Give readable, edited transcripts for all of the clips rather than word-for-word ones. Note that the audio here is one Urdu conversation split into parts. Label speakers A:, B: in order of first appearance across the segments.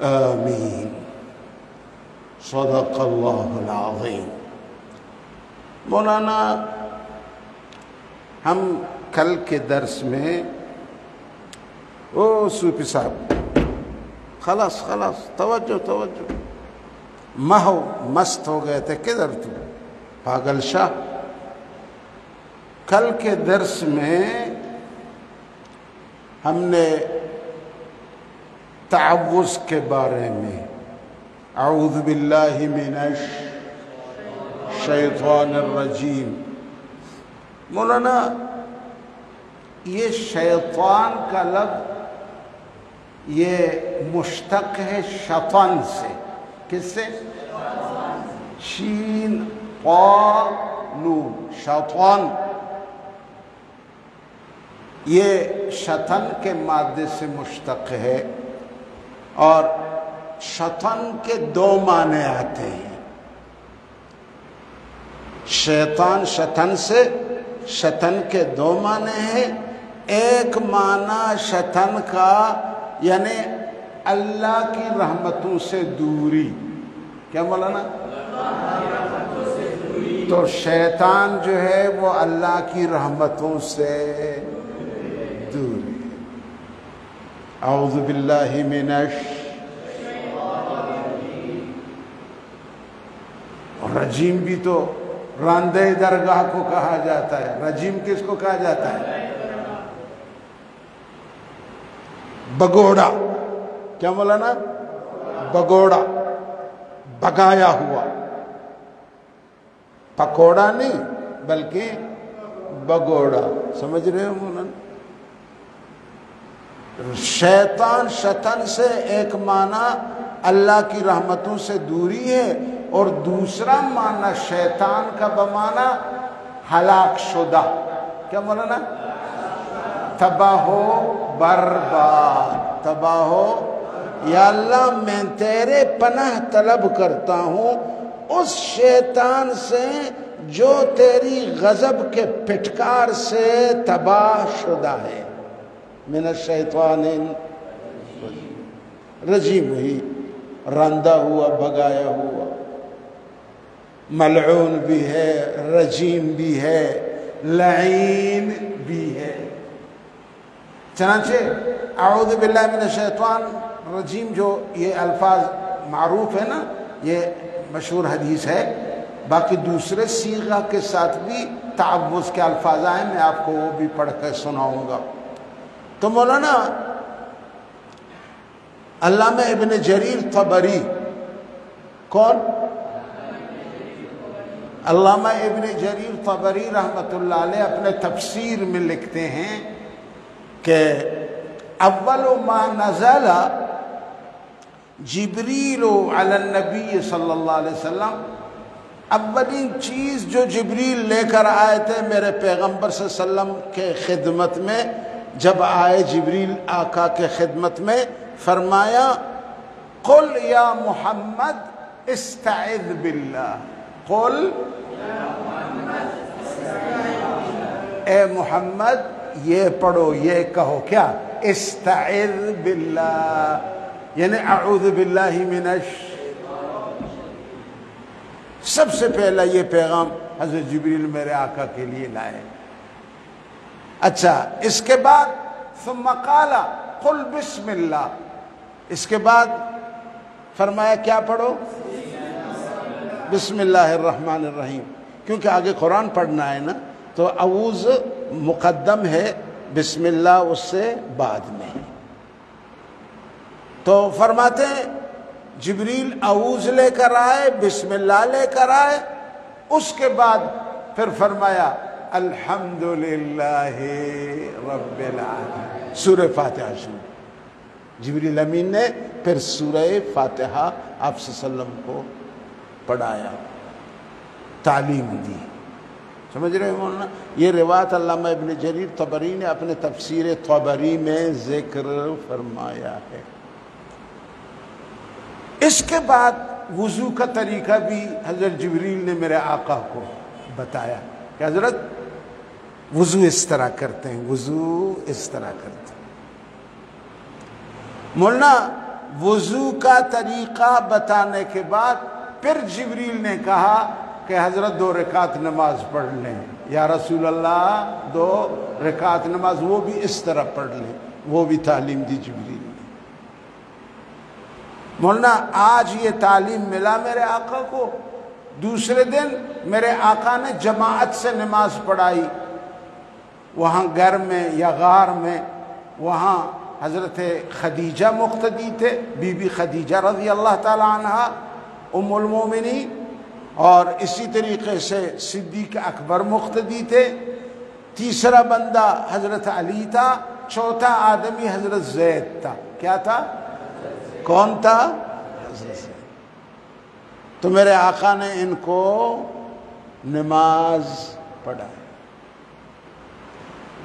A: آمین صدق اللہ العظیم۔ مولانا ہم کل کے درس میں صوفی صاحب خلاص توجہ مست ہو گئے تھے، کدھر تو پاگل شاہ۔ کل کے درس میں ہم نے تعوذ کے بارے میں اعوذ باللہ من الشیطان الرجیم۔ مولانا یہ شیطان کا لفظ یہ مشتق ہے شطن سے۔ کس سے؟ شین قا نون، شطن۔ یہ شطن کے مادے سے مشتق ہے اور شطن کے دو معنی آتے ہیں۔ شیطان شطن سے، شطن کے دو معنی ہیں۔ ایک معنی شطن کا یعنی اللہ کی رحمتوں سے دوری۔ کیا مولانا؟ تو شیطان جو ہے وہ اللہ کی رحمتوں سے دوری۔ اعوذ باللہ من رجیم بھی تو راندہ درگاہ کو کہا جاتا ہے۔ رجیم کس کو کہا جاتا ہے؟ بگوڑا۔ کیا مولانا؟ بگوڑا، بگایا ہوا، پکوڑا نہیں بلکہ بگوڑا۔ سمجھ رہے ہو مولانا؟ شیطان شطن سے ایک معنی اللہ کی رحمتوں سے دوری ہے اور دوسرا معنی شیطان کا بمعنی ہلاک شدہ۔ کیا مولانا؟ تباہ و برباد، تباہ و۔ یا اللہ میں تیرے پناہ طلب کرتا ہوں اس شیطان سے جو تیری غضب کے پھٹکار سے تباہ شدہ ہے۔ من الشیطان رجیم ہوئی، راندہ ہوا، بگایا ہوا، ملعون بھی ہے، رجیم بھی ہے، لعین بھی ہے۔ چنانچہ اعوذ باللہ من الشیطان الرجیم جو یہ الفاظ معروف ہے نا، یہ مشہور حدیث ہے۔ باقی دوسرے صیغہ کے ساتھ بھی تعوذ کے الفاظ آئے، میں آپ کو وہ بھی پڑھ کر سناؤں گا۔ تو مولانا علامہ ابن جریر طبری، کون؟ علامہ ابن جریر طبری رحمۃ اللہ علیہ اپنے تفسیر میں لکھتے ہیں کہ اول ما نزل جبریل علی النبی صلی اللہ علیہ وسلم، اولین چیز جو جبریل لے کر آئے تھے میرے پیغمبر صلی اللہ علیہ وسلم کے خدمت میں، جب آئے جبریل آقا کے خدمت میں، فرمایا قل یا محمد استعذ باللہ، قل اے محمد یہ پڑھو، یہ کہو، کیا؟ استعذ باللہ، یعنی اعوذ باللہ من سب سے پہلا یہ پیغام حضرت جبریل میرے آقا کے لیے لائے۔ اچھا، اس کے بعد ثم قال قل بسم اللہ، اس کے بعد فرمایا کیا پڑھو؟ بسم اللہ الرحمن الرحیم، کیونکہ آگے قرآن پڑھنا ہے نا، تو اعوذ مقدم ہے، بسم اللہ اس سے بعد میں۔ تو فرماتے ہیں جبریل اعوذ لے کر آئے، بسم اللہ لے کر آئے، اس کے بعد پھر فرمایا الحمدللہ رب العالمین، سورہ فاتحہ شروع۔ جبریل امین نے پھر سورہ فاتحہ آپ صلی اللہ علیہ وسلم کو پڑھایا، تعلیم دی۔ سمجھ رہے ہیں مولانا؟ یہ روایت علامہ ابن جریر طبری نے اپنے تفسیر طبری میں ذکر فرمایا ہے۔ اس کے بعد وضو کا طریقہ بھی حضرت جبریل نے میرے آقا کو بتایا۔ کہ حضرت وضو اس طرح کرتے ہیں، وضو اس طرح کرتے ہیں۔ مولانا وضو کا طریقہ بتانے کے بعد پھر جبریل نے کہا کہ حضرت 2 رکعت نماز پڑھ لیں یا رسول اللہ، 2 رکعت نماز وہ بھی اس طرح پڑھ لیں، وہ بھی تعلیم دی جبریل نے۔ مولانا آج یہ تعلیم ملا میرے آقا کو، دوسرے دن میرے آقا نے جماعت سے نماز پڑھائی، وہاں گھر میں یا غار میں، وہاں حضرت خدیجہ مقتدی تھے، بی بی خدیجہ رضی اللہ تعالی عنہ ام المومنین، اور اسی طریقے سے صدیق اکبر مقتدی تھے، تیسرا بندہ حضرت علی تھا، چوتھا آدمی حضرت زید تھا۔ کیا تھا؟ کون تھا؟ حضرت زید۔ تو میرے آقا نے ان کو نماز پڑھائی۔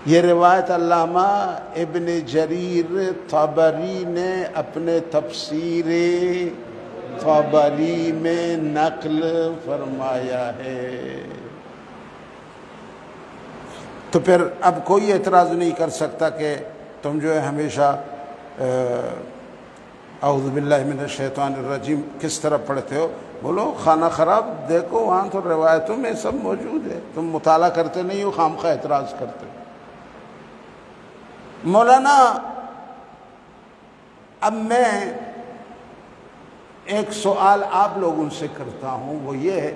A: یہ روایت علامہ ابن جریر طبری نے اپنے تفسیر طبری میں نقل فرمایا ہے۔ تو پھر اب کوئی اعتراض نہیں کر سکتا کہ تم جو ہے ہمیشہ اعوذ باللہ من الشیطان الرجیم کس طرح پڑھتے ہو۔ بولو خانہ خراب دیکھو، وہاں تو روایتوں میں سب موجود ہے، تم مطالعہ کرتے نہیں ہو، خامخواہ اعتراض کرتے ہو۔ مولانا اب میں ایک سوال آپ لوگوں سے کرتا ہوں، وہ یہ ہے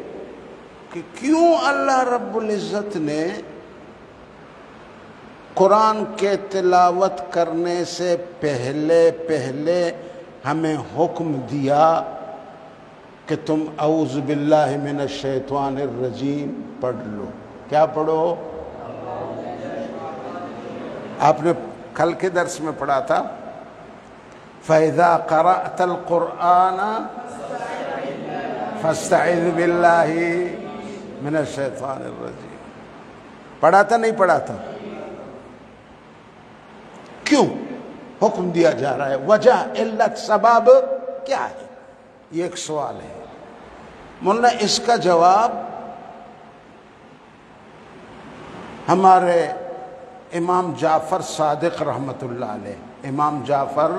A: کہ کیوں اللہ رب العزت نے قرآن کے تلاوت کرنے سے پہلے ہمیں حکم دیا کہ تم اعوذ باللہ من الشیطان الرجیم پڑھ لو۔ کیا پڑھو؟ آپ نے کل کے درس میں پڑھا تھا فَإِذَا قَرَأْتَ الْقُرْآنَ فَاسْتَعِذْ بِاللَّهِ مِنَ الشَّيْطَانِ الرَّجِيمِ۔ پڑھا تھا نہیں پڑھا تھا؟ کیوں حکم دیا جا رہا ہے؟ وجہ، علت، سبب کیا ہے؟ یہ ایک سوال ہے مولانا۔ اس کا جواب ہمارے امام جعفر صادق رحمت اللہ علیہ، امام جعفر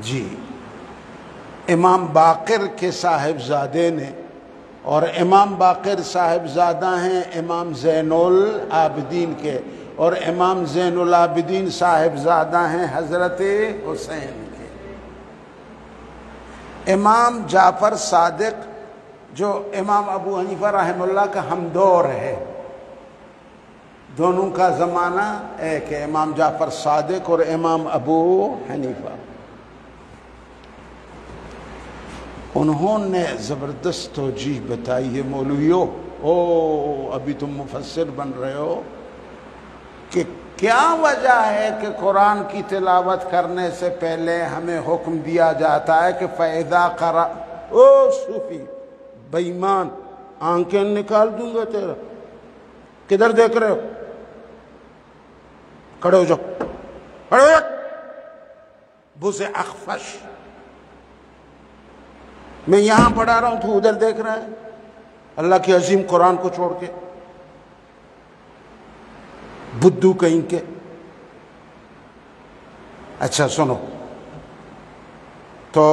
A: جی امام باقر کے صاحبزادے نے، اور امام باقر صاحبزادہ ہیں امام زین العابدین کے، اور امام زین العابدین صاحبزادہ ہیں حضرت حسین کے۔ امام جعفر صادق جو امام ابو حنیفہ رحمہ اللہ کا ہمدور ہے، دونوں کا زمانہ ایک ہے، امام جعفر صادق اور امام ابو حنیفہ۔ انہوں نے زبردست توجیہ بتائی ہے مولویوں، ابھی تم مفسر بن رہے ہو، کہ کیا وجہ ہے کہ قرآن کی تلاوت کرنے سے پہلے ہمیں حکم دیا جاتا ہے کہ فَإِذَا قَرَأْ صوفی بے ایمان، آنکھیں نکال دوں گا تیرا، کدھر دیکھ رہے ہو؟ کھڑے ہو جاؤ، کھڑے ہو جاؤ، بز اخفش، میں یہاں پڑھا رہا ہوں تو ادھر دیکھ رہا ہے، اللہ کے عظیم قرآن کو چھوڑ کے، بدھو کہیں کے۔ اچھا سنو، تو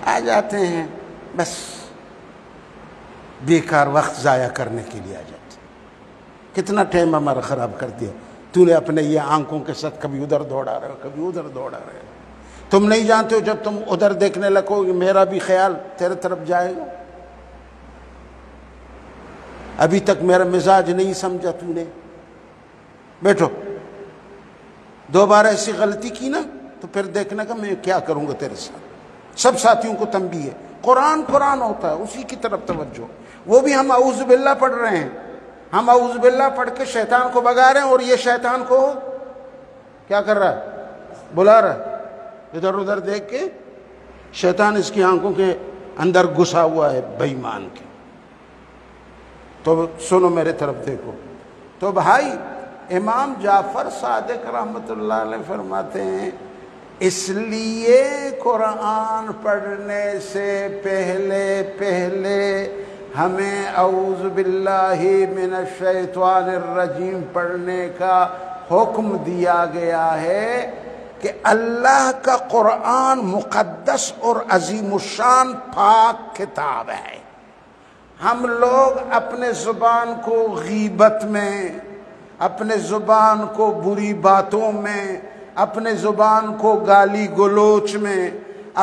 A: آ جاتے ہیں بس بیکار وقت ضائع کرنے کے لیے آ جاتے ہیں۔ کتنا ٹائم ہمارا خراب کر دیا، تو نے اپنے یہ آنکھوں کے ساتھ کبھی ادھر دوڑا رہے ہو، کبھی ادھر دوڑا رہے ہو۔ تم نہیں جانتے ہو جب تم ادھر دیکھنے لگو گے میرا بھی خیال تیرے طرف جائے گا۔ ابھی تک میرا مزاج نہیں سمجھا تو نے، بیٹھو، دوبارہ ایسی غلطی کی نا تو پھر دیکھنے کا میں کیا کروں گا تیرے ساتھ۔ سب ساتھیوں کو تنبیہ ہے، قرآن قرآن ہوتا ہے، اسی کی طرف توجہ۔ وہ بھی ہم اعوذ باللہ پڑھ رہے ہیں، ہم اعوذ باللہ پڑھ کے شیطان کو بھگا رہے ہیں، اور یہ شیطان کو کیا کر رہا ہے؟ بلا رہا ہے۔ ادھر ادھر دیکھ کے شیطان اس کی آنکھوں کے اندر گھسا ہوا ہے بے ایمان کے۔ تو سنو میرے طرف دیکھو، تو بھائی امام جعفر صادق رحمت اللہ علیہ فرماتے ہیں اس لیے قرآن پڑھنے سے پہلے ہمیں اعوذ باللہ من الشیطان الرجیم پڑھنے کا حکم دیا گیا ہے کہ اللہ کا قرآن مقدس اور عظیم الشان پاک کتاب ہے۔ ہم لوگ اپنے زبان کو غیبت میں، اپنے زبان کو بری باتوں میں، اپنے زبان کو گالی گلوچ میں،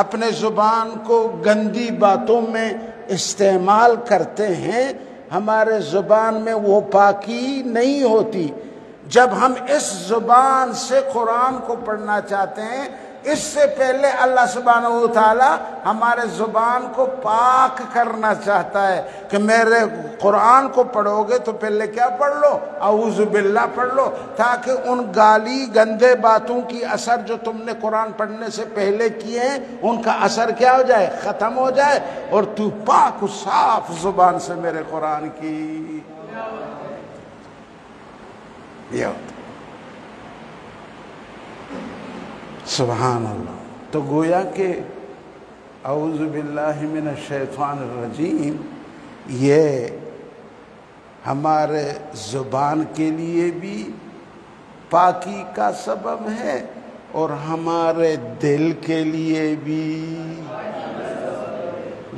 A: اپنے زبان کو گندی باتوں میں استعمال کرتے ہیں۔ ہمارے زبان میں وہ پاکی نہیں ہوتی۔ جب ہم اس زبان سے قرآن کو پڑھنا چاہتے ہیں، اس سے پہلے اللہ سبحانہ و تعالی ہمارے زبان کو پاک کرنا چاہتا ہے کہ میرے قرآن کو پڑھو گے تو پہلے کیا پڑھ لو؟ اعوذ باللہ پڑھ لو، تاکہ ان گالی گندے باتوں کی اثر جو تم نے قرآن پڑھنے سے پہلے کیے ہیں ان کا اثر کیا ہو جائے؟ ختم ہو جائے، اور تو پاک و صاف زبان سے میرے قرآن کی یہ ہوتا۔ سبحان اللہ۔ تو گویا کہ اعوذ باللہ من الشیطان الرجیم یہ ہمارے زبان کے لیے بھی پاکی کا سبب ہے اور ہمارے دل کے لیے بھی۔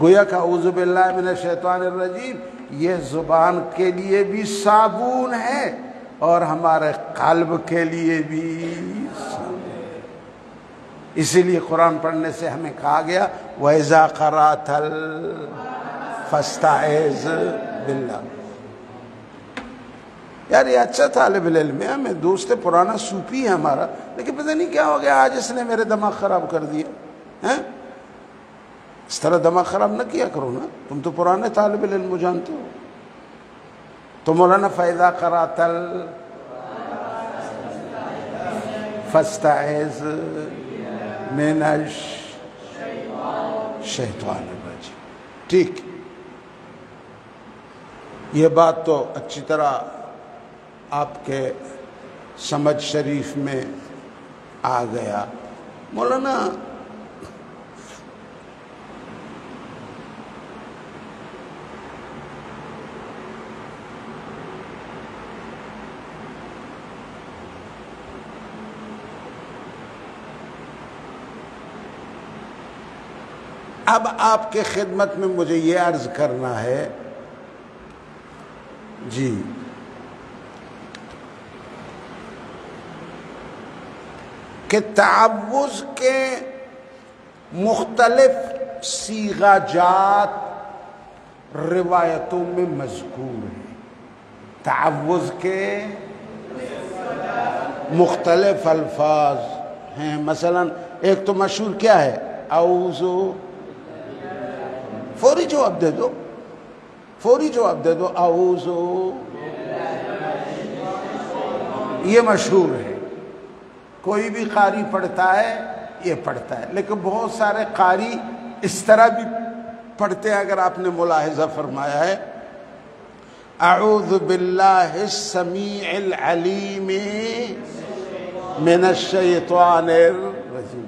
A: گویا کہ اعوذ باللہ من الشیطان الرجیم یہ زبان کے لیے بھی صابون ہے اور ہمارے قلب کے لیے بھی صابون۔ اسی لیے قرآن پڑھنے سے ہمیں کہا گیا وَإِذَا قَرَأْتَ فَاسْتَعِذْ بِاللَّهِ۔ یار یہ اچھا طالب علم ہے، ہمیں دوست پرانا صوفی ہے ہمارا، لیکن پتہ نہیں کیا ہو گیا آج اس نے میرے دماغ خراب کر دیا ہے۔ اس طرح دماغ خراب نہ کیا کرو نا، تم تو پرانے طالب علم جانتے ہو۔ تو مولانا فَإِذَا قَرَأْتَ فَاسْتَعِذْ من الشیطان الرجیم۔ ٹھیک، یہ بات تو اچھی طرح آپ کے سمجھ شریف میں آ گیا۔ مولانا اب آپ کے خدمت میں مجھے یہ عرض کرنا ہے جی کہ تعوذ کے مختلف صیغہ جات روایتوں میں مذکور ہیں۔ تعوذ کے مختلف الفاظ ہیں، مثلا ایک تو مشہور کیا ہے؟ اعوذ، فوری جواب دے دو، فوری جواب دے دو، اعوذ، یہ مشہور ہے، کوئی بھی قاری پڑھتا ہے یہ پڑھتا ہے، لیکن بہت سارے قاری اس طرح بھی پڑھتے ہیں، اگر آپ نے ملاحظہ فرمایا ہے اعوذ باللہ السمیع العلیم من الشیطان الرجیم۔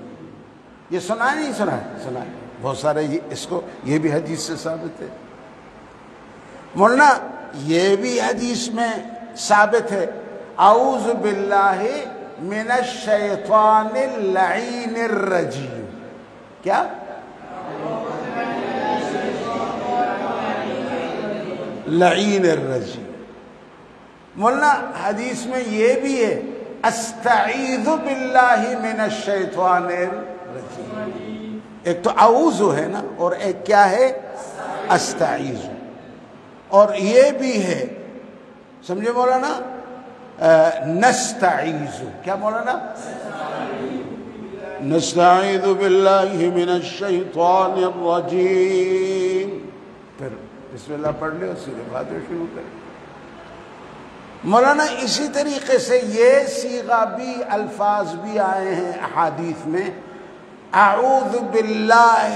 A: یہ سنا ہے نہیں سنا ہے؟ سنا ہے بہت سارے، اس کو یہ بھی حدیث سے ثابت ہے۔ مولانا یہ بھی حدیث میں ثابت ہے اعوذ باللہ من الشیطان اللعین الرجیم۔ کیا؟ لعین الرجیم۔ مولانا حدیث میں یہ بھی ہے استعیذ باللہ من الشیطان الرجیم۔ ایک تو اعوذ ہے نا، اور ایک کیا ہے؟ استعیذ۔ اور یہ بھی ہے، سمجھے مولانا، نستعیذ۔ کیا مولانا؟ نستعیذ باللہ من الشیطان الرجیم۔ پھر بسم اللہ پڑھ لے اور سیدھے باتیں شروع کریں۔ مولانا اسی طریقے سے یہ صیغہ بھی، الفاظ بھی آئے ہیں احادیث میں، اعوذ باللہ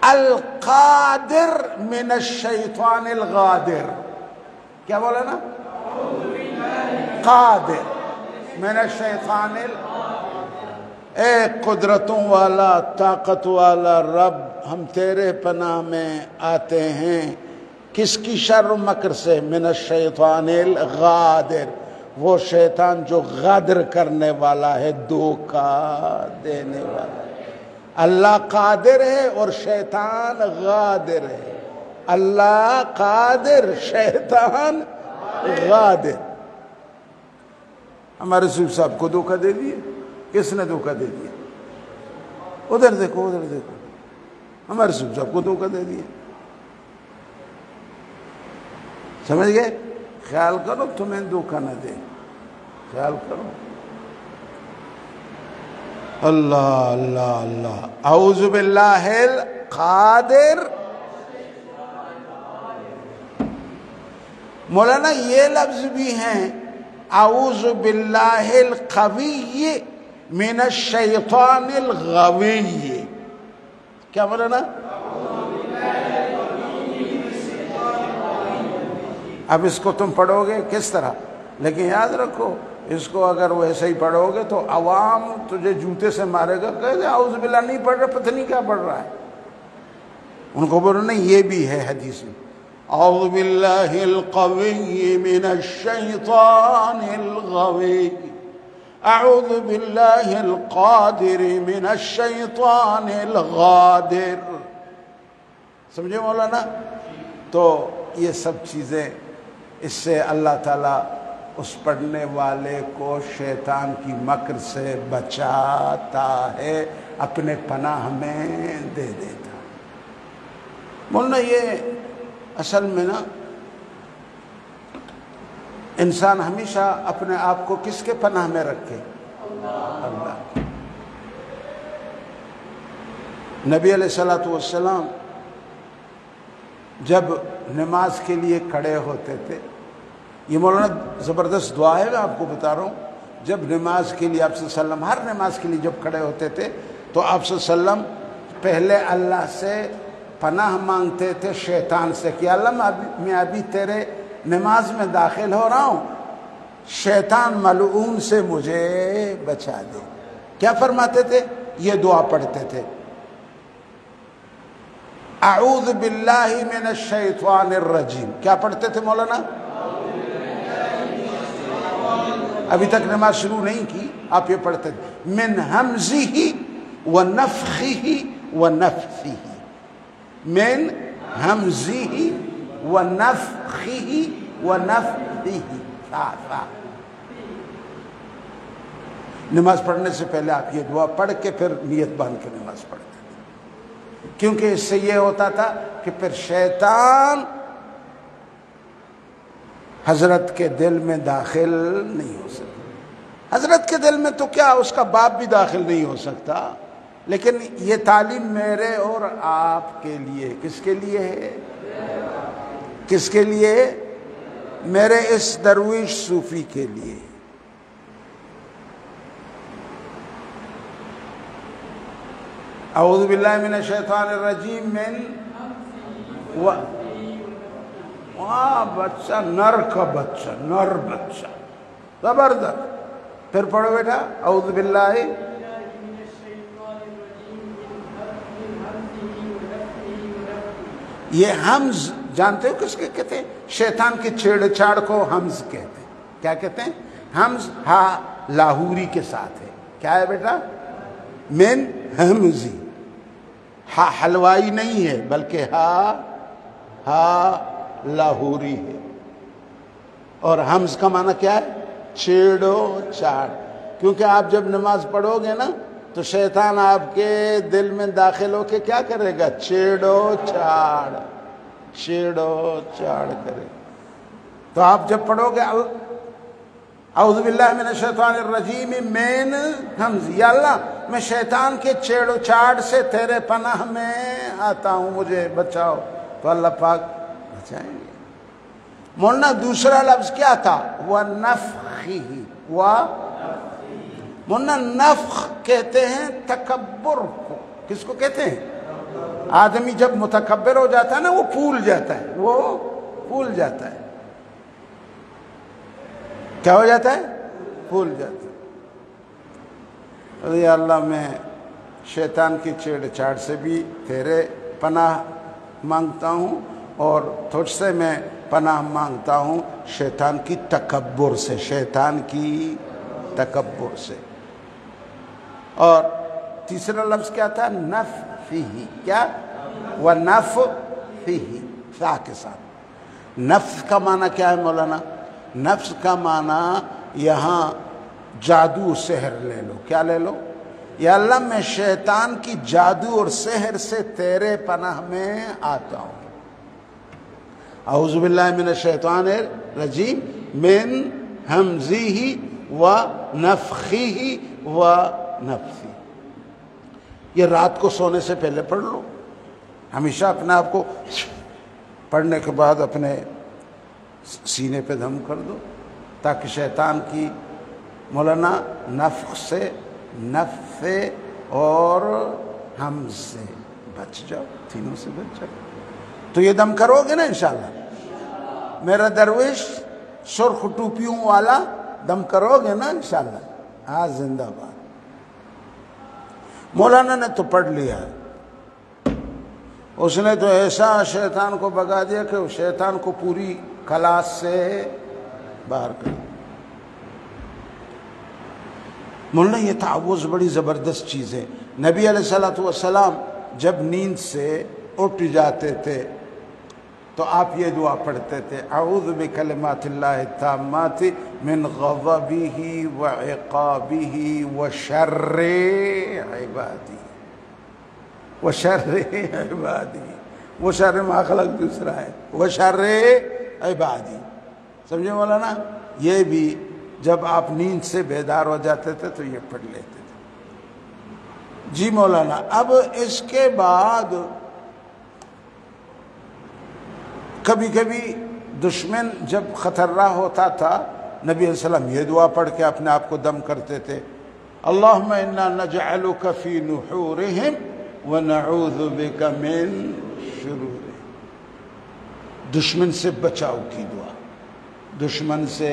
A: القادر من الشیطان الغادر۔ کیا بولا نا؟ قادر، من الشیطان اے قدرتوں والا طاقت والا رب ہم تیرے پناہ میں آتے ہیں کس کی شر و مکر سے؟ من الشیطان الغادر، وہ شیطان جو غدر کرنے والا ہے، دھوکہ دینے والا ہے۔ اللہ قادر ہے اور شیطان غادر ہے۔ اللہ قادر، شیطان غادر۔ ہمارے رسول صاحب کو دھوکہ دے دیے۔ کس نے دھوکہ دے دیا؟ ادھر دیکھو، ادھر دیکھو، ہمارے رسول صاحب کو دھوکہ دے دیا۔ سمجھ گئے؟ خیال کرو تمہیں دھوکہ نہ دے، خیال کرو۔ اللہ اللہ اللہ، اعوذ باللہ القادر۔ مولانا یہ لفظ بھی ہیں اعوذ باللہ القوی من الشیطان الغوی۔ کیا مولانا؟ اب اس کو تم پڑھو گے کس طرح؟ لیکن یاد رکھو اس کو اگر ویسے ہی پڑھو گے تو عوام تجھے جوتے سے مارے گا، کہے اعوذ باللہ نہیں پڑھ رہا، پتہ نہیں کیا پڑھ رہا ہے۔ ان کو بولو نہیں، یہ بھی ہے حدیث میں، اعوذ باللہ القوی من الشیطان الغوی، اعوذ باللہ القادر من الشیطان الغادر۔ سمجھے مولانا؟ تو یہ سب چیزیں، اس سے اللہ تعالیٰ اس پڑھنے والے کو شیطان کی مکر سے بچاتا ہے، اپنے پناہ میں دے دیتا۔ مولانا یہ اصل میں نا انسان ہمیشہ اپنے آپ کو کس کے پناہ میں رکھے؟ اللہ۔ نبی علیہ السلام جب نماز کے لیے کھڑے ہوتے تھے، یہ مولانا زبردست دعا ہے، میں آپ کو بتا رہا ہوں، جب نماز کے لیے آپ صلی اللہ علیہ وسلم ہر نماز کے لیے جب کھڑے ہوتے تھے تو آپ صلی اللہ علیہ وسلم پہلے اللہ سے پناہ مانگتے تھے شیطان سے کہ اللہ میں ابھی تیرے نماز میں داخل ہو رہا ہوں، شیطان ملعون سے مجھے بچا دے۔ کیا فرماتے تھے؟ یہ دعا پڑھتے تھے، اعوذ باللہ من الشیطان الرجیم۔ کیا پڑھتے تھے مولانا؟ ابھی تک نماز شروع نہیں کی، آپ یہ پڑھتے تھے، من ہمزہ ونفخہ ونفثہ، من ہمزہ ونفخہ ونفثہ۔ نماز پڑھنے سے پہلے آپ یہ دعا پڑھ کے پھر نیت باندھ کے نماز پڑھتے تھے، کیونکہ اس سے یہ ہوتا تھا کہ پھر شیطان حضرت کے دل میں داخل نہیں ہو سکتا۔ حضرت کے دل میں تو کیا، اس کا باپ بھی داخل نہیں ہو سکتا، لیکن یہ تعلیم میرے اور آپ کے لیے، کس کے لیے ہے؟ کس کے لیے؟ میرے اس درویش صوفی کے لیے۔ اعوذ باللہ من الشیطان الرجیم من بچہ، نر کا بچہ، نر بچہ، زبردست۔ پھر پڑھو بیٹا، اعوذ باللہ، یہ حمز جانتے ہو کس کے کہتے ہیں؟ شیطان کے چھیڑ چھاڑ کو حمز کہتے ہیں۔ کیا کہتے ہیں؟ حمز ہا لاہوری کے ساتھ ہے۔ کیا ہے بیٹا؟ من حمزی، ہا حلوائی نہیں ہے بلکہ ہا لاہوری ہے، اور حمز کا معنی کیا ہے؟ چھیڑو چھاڑ۔ کیونکہ آپ جب نماز پڑھو گے نا تو شیطان آپ کے دل میں داخل ہو کے کیا کرے گا؟ چھیڑو چھاڑ، چھیڑو چھاڑ کرے۔ تو آپ جب پڑھو گے اعوذ باللہ من الشیطان الرجیم من حمز، یا اللہ میں شیطان کے چھیڑو چھاڑ سے تیرے پناہ میں آتا ہوں، مجھے بچاؤ، تو اللہ پاک بچائیں گے۔ مولانا دوسرا لفظ کیا تھا؟ وَنَفْخِهِ، مولانا نفخ کہتے ہیں تکبر کو۔ کس کو کہتے ہیں؟ آدمی جب متکبر ہو جاتا ہے نا، وہ پھول جاتا ہے، وہ پھول جاتا ہے۔ کیا ہو جاتا ہے؟ پھول جاتا ہے۔ یا اللہ میں شیطان کی چھیڑ چھاڑ سے بھی تیرے پناہ مانگتا ہوں، اور تجھ سے میں پناہ مانگتا ہوں شیطان کی تکبر سے، شیطان کی تکبر سے۔ اور تیسرا لفظ کیا تھا؟ نفثہ، کیا؟ وَنَفْثِهِ، فا کے ساتھ۔ نفس کا معنی کیا ہے مولانا؟ نفس کا معنی یہاں جادو سحر لے لو۔ کیا لے لو؟ یا اللہ میں شیطان کی جادو اور سحر سے تیرے پناہ میں آتا ہوں۔ اعوذ باللہ من الشیطان الرجیم من ہمزہ ونفخہ ونفثہ۔ یہ رات کو سونے سے پہلے پڑھ لو، ہمیشہ اپنے آپ کو پڑھنے کے بعد اپنے سینے پہ دم کر دو، تاکہ شیطان کی مولانا نفخ سے، نفث اور ہم سے بچ جاؤ، تینوں سے بچ جاؤ۔ تو یہ دم کرو گے نا انشاءاللہ؟ میرا درویش سرخ ٹوپیوں والا دم کرو گے نا انشاءاللہ؟ ہاں، زندہ باد۔ مولانا نے تو پڑھ لیا، اس نے تو ایسا شیطان کو بگا دیا کہ شیطان کو پوری کلاس سے باہر کر۔ مولانا یہ تعوذ بڑی زبردست چیز ہے۔ نبی علیہ السلام جب نیند سے اٹھ جاتے تھے تو آپ یہ دعا پڑھتے تھے، اعوذ بکلمات اللہ التامات من غضبہ وعقابہ وشر عبادی، وشر عبادی، وشر ما خلق دوسرا ہے، وشر عبادی۔ سمجھے مولانا؟ یہ بھی جب آپ نیند سے بیدار ہو جاتے تھے تو یہ پڑھ لیتے تھے۔ جی مولانا، اب اس کے بعد کبھی کبھی دشمن جب خطرہ ہوتا تھا، نبی علیہ السلام یہ دعا پڑھ کے اپنے آپ کو دم کرتے تھے، اللہم انا نجعلک فی نحورہم ونعوذ بک من شرورہم۔ دشمن سے بچاؤ کی دعا، دشمن سے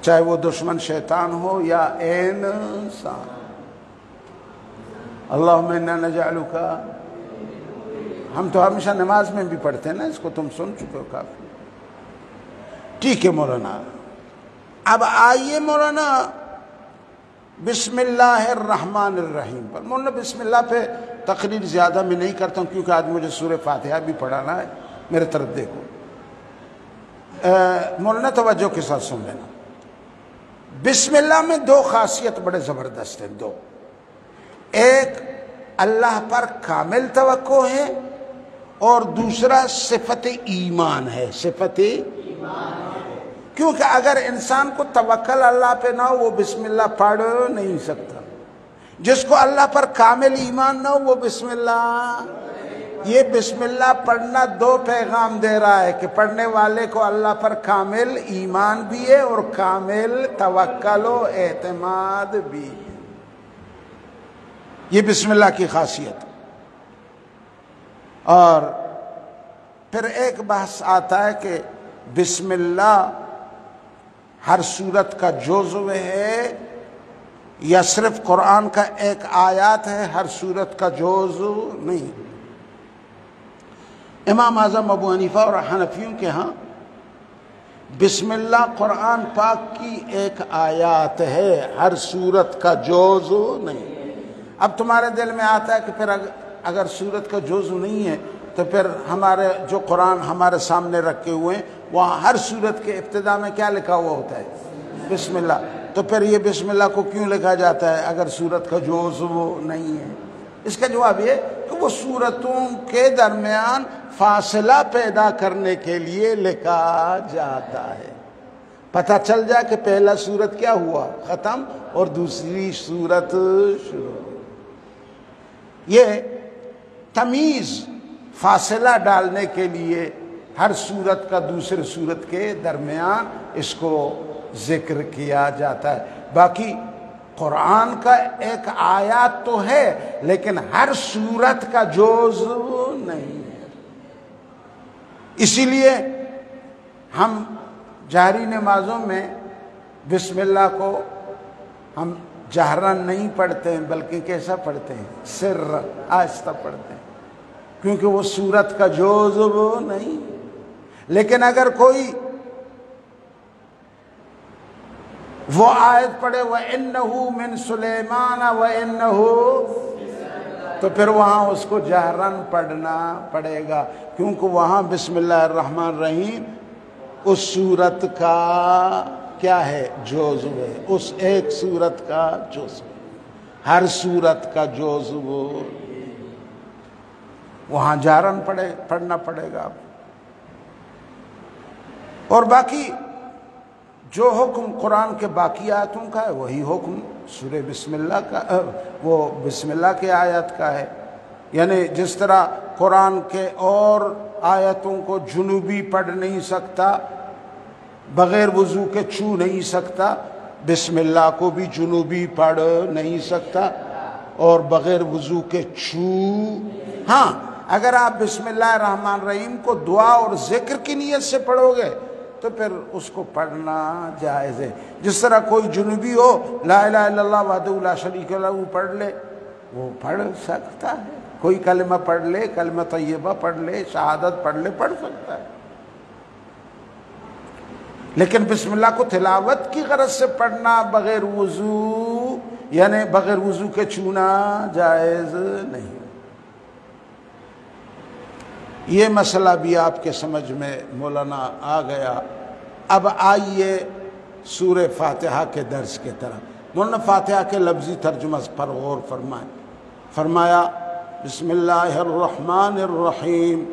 A: چاہے وہ دشمن شیطان ہو یا انسان۔ اللہم انا نجعلک، ہم تو ہمیشہ نماز میں بھی پڑھتے ہیں نا، اس کو تم سن چکے ہو کافی۔ ٹھیک ہے مولانا، اب آئیے مولانا بسم اللہ الرحمن الرحیم پر۔ مولانا بسم اللہ پہ تقریر زیادہ میں نہیں کرتا ہوں کیونکہ آج مجھے سورہ فاتحہ بھی پڑھانا ہے، میرے طرف دیکھو۔ مولانا توجہ کے ساتھ سن لینا، بسم اللہ میں دو خاصیت بڑے زبردست ہیں، دو۔ ایک اللہ پر کامل توقع ہے، اور دوسرا صفت ایمان ہے، صفت ایمان ہے۔ کیونکہ اگر انسان کو توکل اللہ پہ نہ ہو وہ بسم اللہ پڑھ نہیں سکتا۔ جس کو اللہ پر کامل ایمان نہ ہو وہ بسم اللہ، یہ بسم اللہ پڑھنا دو پیغام دے رہا ہے کہ پڑھنے والے کو اللہ پر کامل ایمان بھی ہے اور کامل توکل و اعتماد بھی ہے۔ یہ بسم اللہ کی خاصیت۔ اور پھر ایک بحث آتا ہے کہ بسم اللہ ہر سورت کا جزو ہے یا صرف قرآن کا ایک آیات ہے، ہر سورت کا جزو نہیں۔ امام اعظم ابو حنیفہ اور حنفیوں کے ہاں بسم اللہ قرآن پاک کی ایک آیات ہے، ہر سورت کا جزو نہیں۔ اب تمہارے دل میں آتا ہے کہ پھر اگر سورت کا جزو نہیں ہے تو پھر ہمارے جو قرآن ہمارے سامنے رکھے ہوئے ہیں وہاں ہر سورت کے ابتدا میں کیا لکھا ہوا ہوتا ہے؟ بسم اللہ۔ تو پھر یہ بسم اللہ کو کیوں لکھا جاتا ہے اگر سورت کا جزو نہیں ہے؟ اس کا جواب یہ کہ وہ سورتوں کے درمیان فاصلہ پیدا کرنے کے لیے لکھا جاتا ہے، پتہ چل جائے کہ پہلا سورت کیا ہوا، ختم، اور دوسری سورت شروع۔ یہ تمیز، فاصلہ ڈالنے کے لیے ہر سورت کا دوسرے سورت کے درمیان اس کو ذکر کیا جاتا ہے۔ باقی قرآن کا ایک آیات تو ہے لیکن ہر سورت کا جزو نہیں ہے۔ اسی لیے ہم جہری نمازوں میں بسم اللہ کو ہم جہرن نہیں پڑھتے ہیں بلکہ کیسا پڑھتے ہیں؟ سر، آہستہ پڑھتے ہیں، کیونکہ وہ سورت کا جزو نہیں۔ لیکن اگر کوئی وہ آیت پڑھے وَإِنَّهُ مِن سُلَيْمَانَ وَإِنَّهُ، تو پھر وہاں اس کو جہرن پڑھنا پڑے گا، کیونکہ وہاں بسم اللہ الرحمن الرحیم اس سورت کا کیا ہے؟ جزو ہے، اس ایک سورت کا جزو، ہر سورت کا جزو وہاں جہرن پڑھنا پڑے گا۔ اور باقی جو حکم قرآن کے باقی آیتوں کا ہے وہی حکم سورہ بسم اللہ کا، وہ بسم اللہ کے آیت کا ہے۔ یعنی جس طرح قرآن کے اور آیتوں کو جنوبی پڑھ نہیں سکتا، بغیر وضو کے چھو نہیں سکتا، بسم اللہ کو بھی جنوبی پڑھ نہیں سکتا اور بغیر وضو کے چھو۔ ہاں اگر آپ بسم اللہ الرحمن الرحیم کو دعا اور ذکر کی نیت سے پڑھو گے تو پھر اس کو پڑھنا جائز ہے۔ جس طرح کوئی جنوبی ہو لا الہ الا اللہ وحدہ لا شریک لہ وہ پڑھ لے، وہ پڑھ سکتا ہے۔ کوئی کلمہ پڑھ لے، کلمہ طیبہ پڑھ لے، شہادت پڑھ لے، پڑھ سکتا ہے۔ لیکن بسم اللہ کو تلاوت کی غرض سے پڑھنا بغیر وضو، یعنی بغیر وضو کے چھونا جائز نہیں۔ یہ مسئلہ بھی آپ کے سمجھ میں مولانا آ گیا۔ اب آئیے سورہ فاتحہ کے درس کے طرف۔ مولانا فاتحہ کے لفظی ترجمہ پر غور فرمائیں۔ فرمایا بسم اللہ الرحمن الرحیم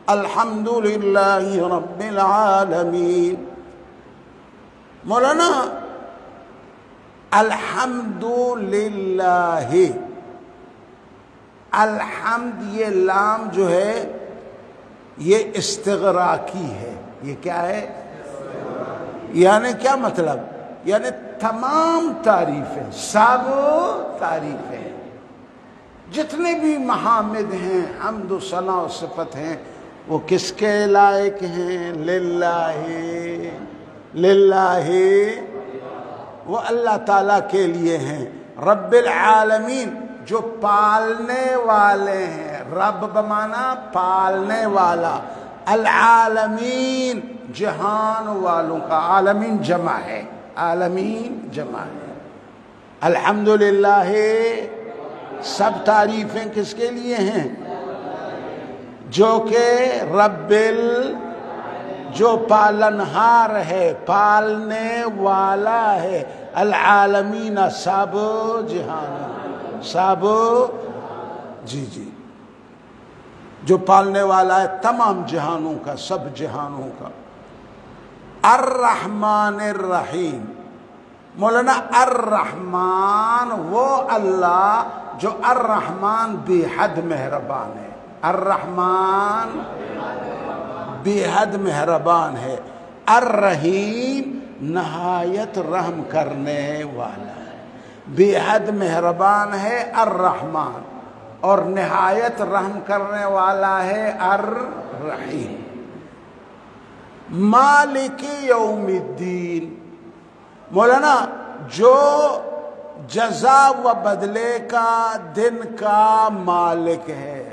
A: الحمد للہ رب العالمین۔ مولانا الحمد للہ، الحمد یہ لام جو ہے یہ استغراقی ہے۔ یہ کیا ہے؟ یعنی کیا مطلب؟ یعنی تمام تعریفیں، سب تعریفیں، جتنے بھی محامد ہیں، حمد و ثنا و صفت ہیں، وہ کس کے لائق ہیں؟ للہ، للہ، وہ اللہ تعالیٰ کے لیے ہیں۔ رب العالمین جو پالنے والے ہیں، رب بمانا پالنے والا، العالمین جہان والوں کا، عالمین جمع ہے، عالمین جمع ہے۔ الحمدللہ سب تعریفیں کس کے لیے ہیں؟ جو کہ جو پالنہار ہے، پالنے والا ہے، العالمین سب جہان، سب، جی جی، جو پالنے والا ہے تمام جہانوں کا، سب جہانوں کا۔ الرحمن الرحیم، مولانا الرحمن وہ اللہ جو الرحمن بے حد مہربان ہے، الرحمن بے حد مہربان ہے، الرحیم نہایت رحم کرنے والا ہے، بے حد مہربان ہے الرحمن اور نہایت رحم کرنے والا ہے الرحیم۔ مالک یوم الدین، مولانا جو جزا و بدلے کا دن کا مالک ہے،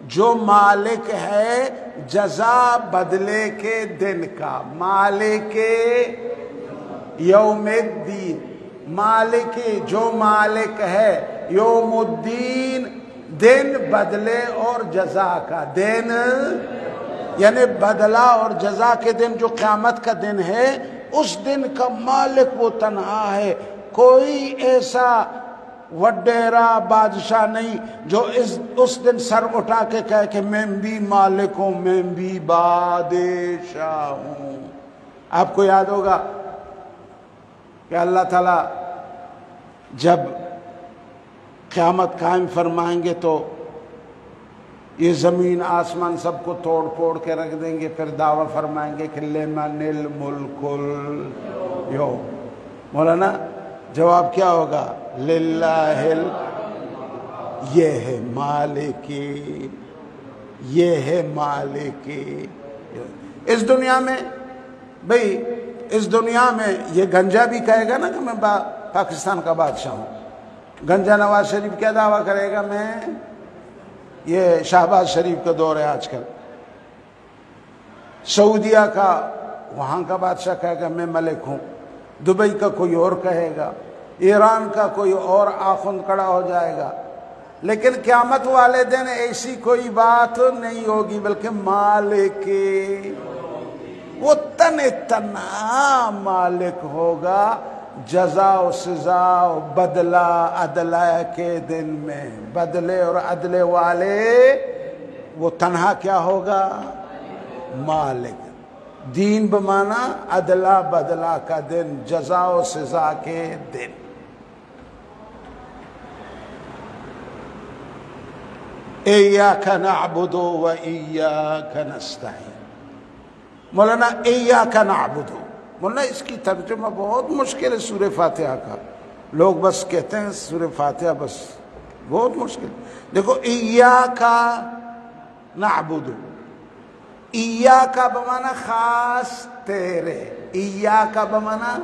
A: جو مالک ہے جزا بدلے کے دن کا، مالک یوم الدین، مالک جو مالک ہے یوم الدین دن بدلے اور جزا کا دن، یعنی بدلہ اور جزا کے دن جو قیامت کا دن ہے، اس دن کا مالک وہ تنہا ہے، کوئی ایسا وڈیرا بادشاہ نہیں جو اس دن سر اٹھا کے کہے کہ میں بھی مالک ہوں، میں بھی بادشاہ ہوں۔ آپ کو یاد ہوگا کہ اللہ تعالیٰ جب قیامت قائم فرمائیں گے تو یہ زمین آسمان سب کو توڑ پھوڑ کے رکھ دیں گے، پھر دعویٰ فرمائیں گے کہ لمن الملک اليوم۔ مولانا جواب کیا ہوگا؟ للہ، یہ ہے مالک، یہ ہے مالک۔ اس دنیا میں بھئی، اس دنیا میں یہ گنجا بھی کہے گا نا کہ میں پاکستان کا بادشاہ ہوں۔ گنجا نواز شریف کیا دعویٰ کرے گا؟ میں، یہ شہباز شریف کا دور ہے آج کل۔ سعودیہ کا وہاں کا بادشاہ کہے گا میں ملک ہوں، دبئی کا کوئی اور کہے گا، ایران کا کوئی اور آخوند کھڑا ہو جائے گا، لیکن قیامت والے دن ایسی کوئی بات نہیں ہوگی، بلکہ مالک وہ تنہا مالک ہوگا، جزا و سزا و بدلہ عدلہ کے دن میں، بدلے اور عدلے والے وہ تنہا کیا ہوگا؟ مالک۔ دین بمانا عدلہ بدلہ کا دن، جزا و سزا کے دن۔ ایاک نعبد و ایاک نستعین۔ مولانا ایاک نعبد، مولانا اس کی ترجمہ بہت مشکل ہے سورہ فاتحہ کا، لوگ بس کہتے ہیں سورہ فاتحہ بس، بہت مشکل۔ دیکھو ایاک نعبد، ایاک بمانا خاص تیرے، ایاک بمانا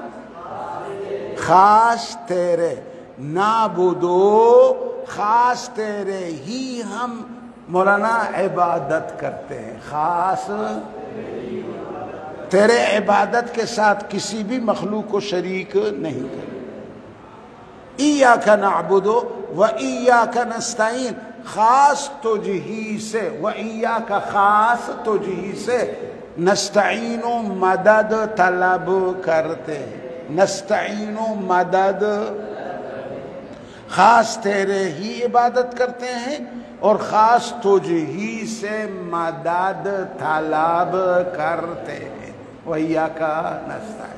A: خاص تیرے، نعبدو خاص تیرے ہی ہم مولانا عبادت کرتے ہیں، خاص تیرے عبادت کے ساتھ کسی بھی مخلوق کو شریک نہیں کرتے۔ ایاک نعبد و ایاک نستعین، خاص تجھ ہی سے، و ایاک خاص تجھ ہی سے، نستعین مدد طلب کرتے ہیں، نستعین مدد، خاص تیرے ہی عبادت کرتے ہیں اور خاص تجھ ہی سے مدد طلب کرتے ہیں، وَإِيَّاكَ نَسْتَعِينُ۔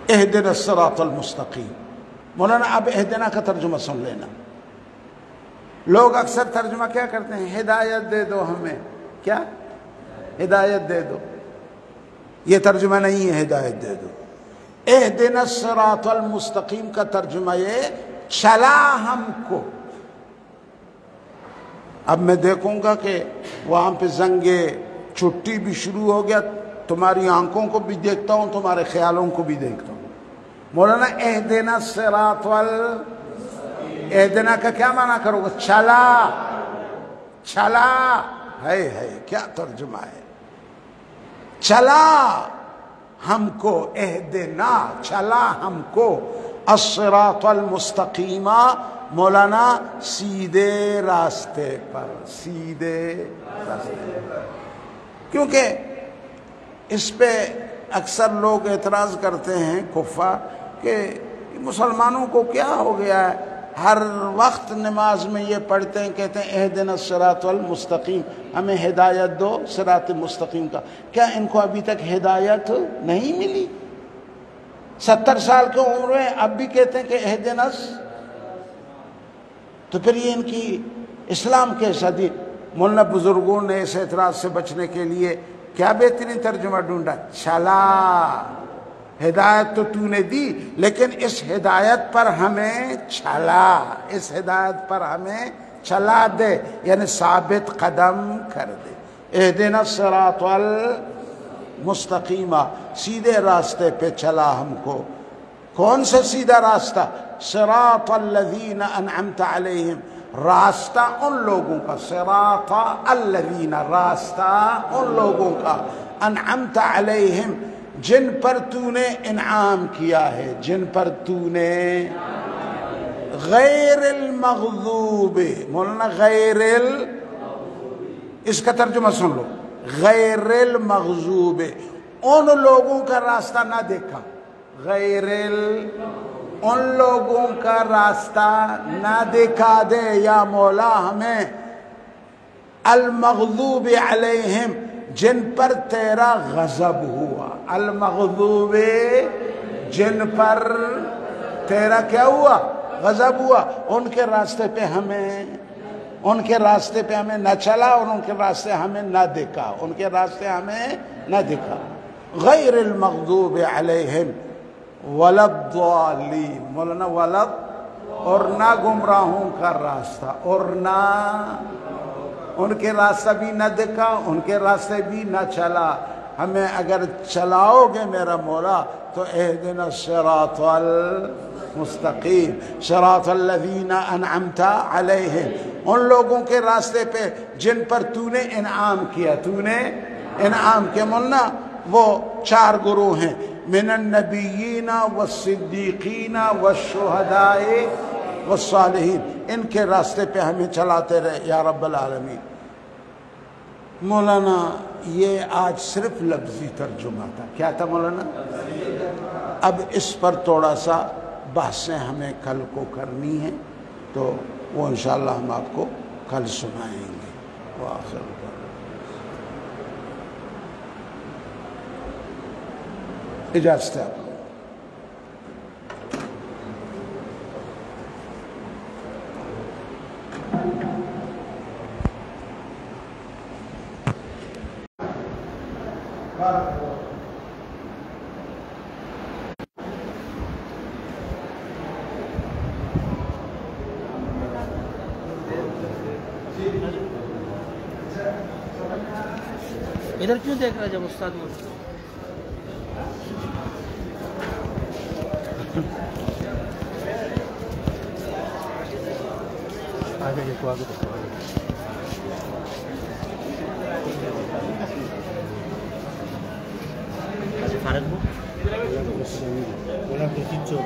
A: اهدنا الصراط المستقیم۔ مولانا اب اہدنا کا ترجمہ سن لینا۔ لوگ اکثر ترجمہ کیا کرتے ہیں؟ ہدایت دے دو ہمیں، کیا؟ ہدایت دے دو۔ یہ ترجمہ نہیں ہے ہدایت دے دو۔ اہدنا الصراط المستقیم کا ترجمہ یہ چلا ہم کو۔ اب میں دیکھوں گا کہ وہاں پہ زنگے چھٹی بھی شروع ہو گیا، تمہاری آنکھوں کو بھی دیکھتا ہوں، تمہارے خیالوں کو بھی دیکھتا ہوں۔ مولانا اہدنا الصراط اہدنا کا کیا معنی کرو گا؟ چلا، چلا ہے کیا ترجمہ ہے؟ چلا ہم کو، اہدنا چلا ہم کو، الصراط المستقیم، مولانا سیدھے راستے پر، سیدھے راستے پر۔ کیونکہ اس پہ اکثر لوگ اعتراض کرتے ہیں کفار کہ مسلمانوں کو کیا ہو گیا ہے، ہر وقت نماز میں یہ پڑھتے ہیں، کہتے ہیں اہدنا الصراط المستقیم، ہمیں ہدایت دو صراط مستقیم کا۔ کیا ان کو ابھی تک ہدایت نہیں ملی؟ 70 سال کی عمر میں اب بھی کہتے ہیں کہ اہدنا، تو پھر یہ ان کی اسلام کیسا دی؟ مولانا بزرگوں نے اس اعتراض سے بچنے کے لیے کیا بہترین ترجمہ ڈھونڈا؟ چلا، ہدایت تو نے دی لیکن اس ہدایت پر ہمیں چلا، اس ہدایت پر ہمیں چلا دے، یعنی ثابت قدم کر دے۔ اہدنا الصراط المستقیم، سیدھے راستے پہ چلا ہم کو۔ کون سا سیدھا راستہ؟ صراط الذین انعمت علیہم، راستہ ان لوگوں کا، صراط الذین، راستہ ان لوگوں کا، انعمت علیہم، جن پر تو نے انعام کیا ہے، جن پر تو نے، غیر المغضوب، مولانا غیر اس کا ترجمہ سن لو، غیر المغضوب، ان لوگوں کا راستہ نہ دیکھا، غیر ان لوگوں کا راستہ نہ دکھا دے یا مولا ہمیں، المغضوب علیہم، جن پر تیرا غضب ہوا، المغضوب جن پر تیرا کیا ہوا؟ غضب ہوا، ان کے راستے پہ ہمیں، ان کے راستے پہ ہمیں نہ چلا اور ان کے راستے ہمیں نہ دیکھا، ان کے راستے ہمیں نہ دیکھا۔ غیر المغضوب علیہم ولا الضالین، مولانا ولد، اور نہ گمراہوں کا راستہ، اور نہ ان کے راستہ بھی نہ دیکھا، ان کے راستے بھی نہ چلا۔ ہمیں اگر چلاؤ گے میرا مولا تو اہدنا الصراط المستقیم صراط الذین انعمت علیہم، ان لوگوں کے راستے پہ جن پر تو نے انعام کیا، تو نے انعام کیا۔ مولانا وہ 4 گروہ ہیں، من النبیین والصدیقین والشہداء والصالحین، ان کے راستے پہ ہمیں چلاتے رہے یا رب العالمین۔ مولانا یہ آج صرف لفظی ترجمہ تھا، کیا تھا مولانا؟ اب اس پر تھوڑا سا بحثیں ہمیں کل کو کرنی ہیں، تو وہ انشاءاللہ ہم آپ کو کل سنائیں گے۔ وآخر اجازت ہے آپ کو۔
B: ادھر کیوں دیکھ رہا ہے جب استاد وہ آگے دیکھو، آگے دیکھو۔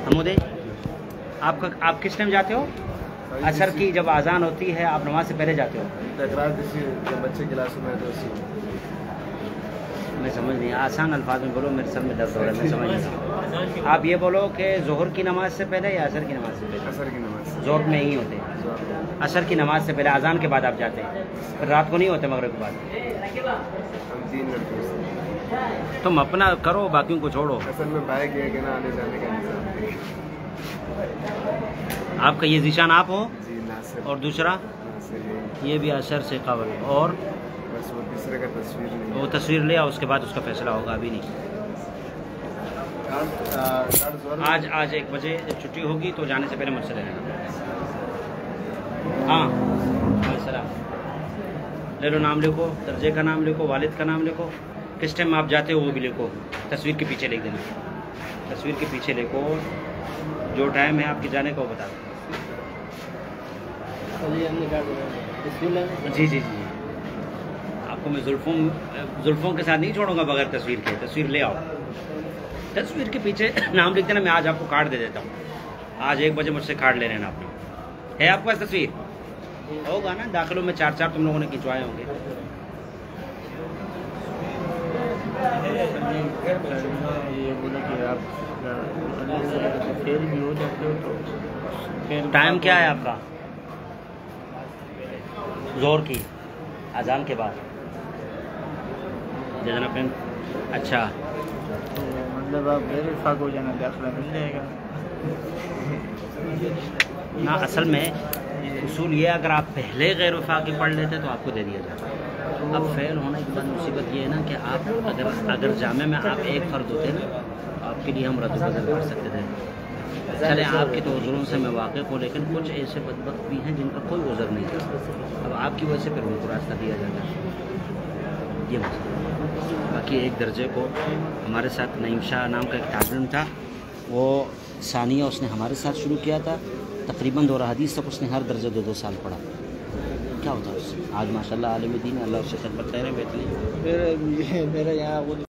C: حمودے، آپ کس ٹائم جاتے ہو؟ عصر کی جب اذان ہوتی ہے آپ نماز سے پہلے جاتے ہو؟
B: بچے کلاسوں میں
C: میں سمجھ نہیں، آسان الفاظ میں بولو، میرے سر میں درد ہو رہا ہے، میں سمجھ نہیں۔ آپ یہ بولو کہ ظہر کی نماز سے پہلے یا عصر کی نماز سے پہلے؟
B: عصر کی نماز،
C: ظہر میں ہی ہوتے ہیں، عصر کی نماز سے پہلے اذان کے بعد آپ جاتے ہیں، پھر رات کو نہیں ہوتے مغرب کے بعد؟
B: ہم 3 لڑکے ہیں۔
C: تم اپنا کرو، باقیوں کو چھوڑو۔
B: اصل میں بائک ہے کہ نا آنے جانے کا نظام ہے۔
C: آپ کا یہ ذیشان آپ ہو
B: جی ناصر،
C: اور دوسرا
B: ناصر
C: یہ بھی عصر سے قبل، اور
B: بس وہ تیسرے کا تصویر نہیں۔
C: وہ تصویر لیا، اس کے بعد اس کا فیصلہ ہوگا، ابھی نہیں۔ آج 1 بجے جب چھٹی ہوگی تو جانے سے پہلے مجھ سے رہنا۔ ہاں السلام، لے لو، نام لکھو، درجے کا نام لکھو، والد کا نام لکھو، کس ٹائم آپ جاتے ہو وہ بھی لکھو، تصویر کے پیچھے لکھ دینا، تصویر کے پیچھے لکھو، جو ٹائم ہے آپ کے جانے کا وہ بتا دو۔ جی جی جی، آپ کو میں زلفوں کے ساتھ نہیں چھوڑوں گا بغیر تصویر کے، تصویر لے آؤ، تصویر کے پیچھے نام لکھ دینا، میں آج آپ کو کارڈ دے دیتا ہوں، آج 1 بجے مجھ سے کارڈ لے لینا آپ نے۔ ہے آپ کے پاس تصویر؟ ہوگا نا، داخلوں میں 4 تم لوگوں نے کھنچوائے ہوں گے۔
B: یہ بولا کہ آپ فیل بھی ہو جاتے ہو تو
C: ٹائم کیا ہے آپ کا؟ ظہر کی اذان کے بعد جتنا پھر اچھا،
B: مطلب آپ غیر وفاق ہو جانا، داخلہ مل جائے گا
C: نا۔ اصل میں اصول یہ، اگر آپ پہلے غیر وفاقی پڑھ لیتے تو آپ کو دے دیا جاتا۔ اب فیل ہونے کے بعد مصیبت یہ ہے نا کہ آپ اگر جامع میں آپ 1 فرد ہوتے نا، آپ کے لیے ہم رد و بدل کر سکتے تھے۔ چلے آپ کے تو عذروں سے میں واقف ہوں، لیکن کچھ ایسے بدبخت بھی ہیں جن کا کوئی عذر نہیں تھا، اب آپ کی وجہ سے پھر ان کو راستہ دیا جاتا ہے، یہ مسئلہ۔ باقی 1 درجے کو ہمارے ساتھ نعیم شاہ نام کا ایک طالب علم تھا، وہ ثانیہ اس نے ہمارے ساتھ شروع کیا تھا، تقریباً 2 حدیث تک اس نے ہر درجے 2 سال پڑھا۔ کیا ہوتا ہے اس سے؟ آج ماشاء اللہ عالم دین ہے، اللہ اس سے خدمت کرے، بہترین۔
B: میرا یہاں